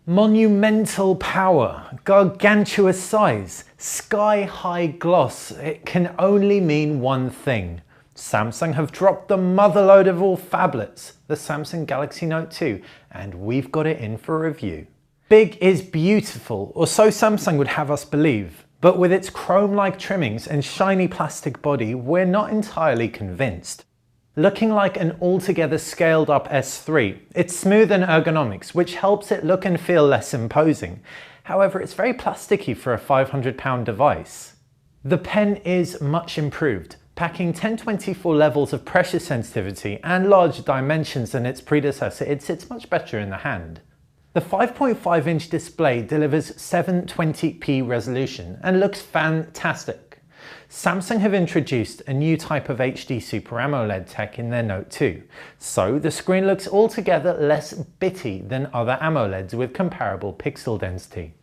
Monumental power, gargantuous size, sky-high gloss. It can only mean one thing. Samsung have dropped the motherlode of all phablets, the Samsung Galaxy Note 2, and we've got it in for review. Big is beautiful, or so Samsung would have us believe, but with its chrome-like trimmings and shiny plastic body, we're not entirely convinced. Looking like an altogether scaled up S3, it's smooth in ergonomics, which helps it look and feel less imposing. However, it's very plasticky for a £500 device. The pen is much improved, packing 1024 levels of pressure sensitivity and larger dimensions than its predecessor. It sits much better in the hand. The 5.5-inch display delivers 720p resolution and looks fantastic. Samsung have introduced a new type of HD Super AMOLED tech in their Note 2, so the screen looks altogether less bitty than other AMOLEDs with comparable pixel density.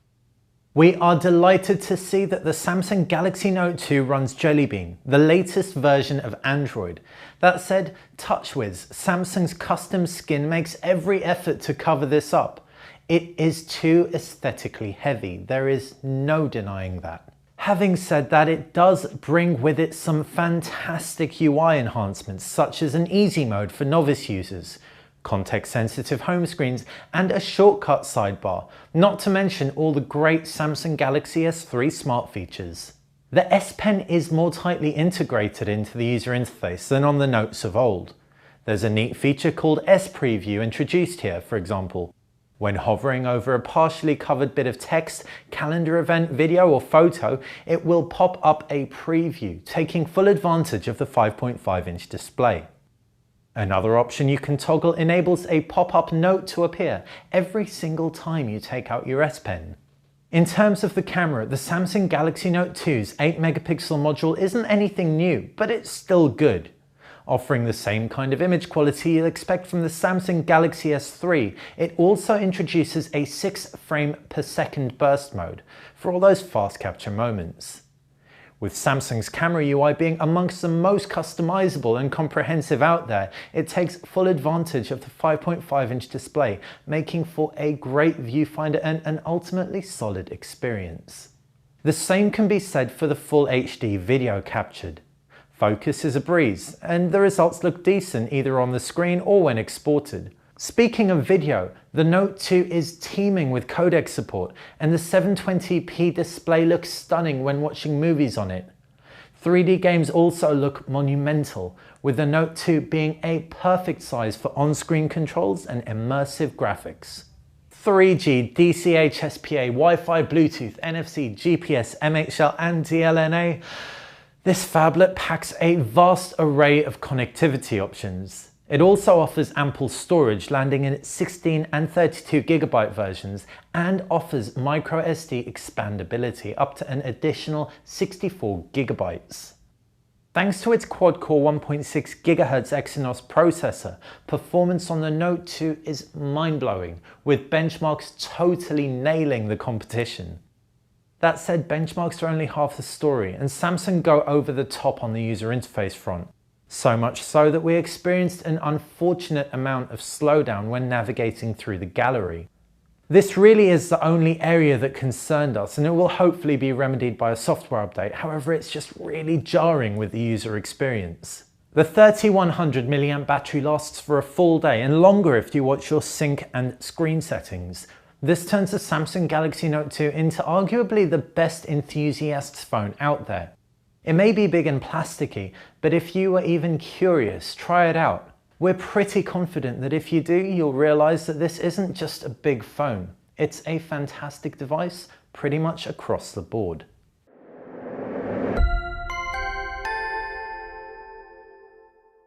We are delighted to see that the Samsung Galaxy Note 2 runs Jelly Bean, the latest version of Android. That said, TouchWiz, Samsung's custom skin, makes every effort to cover this up. It is too aesthetically heavy, there is no denying that. Having said that, it does bring with it some fantastic UI enhancements, such as an easy mode for novice users, context-sensitive home screens, and a shortcut sidebar, not to mention all the great Samsung Galaxy S3 smart features. The S Pen is more tightly integrated into the user interface than on the Notes of old. There's a neat feature called S Preview introduced here, for example. When hovering over a partially covered bit of text, calendar event, video or photo, it will pop up a preview, taking full advantage of the 5.5-inch display. Another option you can toggle enables a pop-up note to appear every single time you take out your S Pen. In terms of the camera, the Samsung Galaxy Note 2's 8-megapixel module isn't anything new, but it's still good. Offering the same kind of image quality you'll expect from the Samsung Galaxy S3, it also introduces a 6 frame per second burst mode for all those fast capture moments. With Samsung's camera UI being amongst the most customizable and comprehensive out there, it takes full advantage of the 5.5-inch display, making for a great viewfinder and an ultimately solid experience. The same can be said for the full HD video captured. Focus is a breeze, and the results look decent either on the screen or when exported. Speaking of video, the Note 2 is teeming with codec support, and the 720p display looks stunning when watching movies on it. 3D games also look monumental, with the Note 2 being a perfect size for on-screen controls and immersive graphics. 3G, DCH, SPA, Wi-Fi, Bluetooth, NFC, GPS, MHL and DLNA. This phablet packs a vast array of connectivity options. It also offers ample storage, landing in its 16 and 32 GB versions, and offers microSD expandability up to an additional 64 GB. Thanks to its quad-core 1.6 GHz Exynos processor, performance on the Note 2 is mind-blowing, with benchmarks totally nailing the competition. That said, benchmarks are only half the story, and Samsung go over the top on the user interface front. So much so that we experienced an unfortunate amount of slowdown when navigating through the gallery. This really is the only area that concerned us, and it will hopefully be remedied by a software update. However, it's just really jarring with the user experience. The 3100 mAh battery lasts for a full day, and longer if you watch your sync and screen settings. This turns the Samsung Galaxy Note 2 into arguably the best enthusiast's phone out there. It may be big and plasticky, but if you were even curious, try it out. We're pretty confident that if you do, you'll realize that this isn't just a big phone. It's a fantastic device pretty much across the board.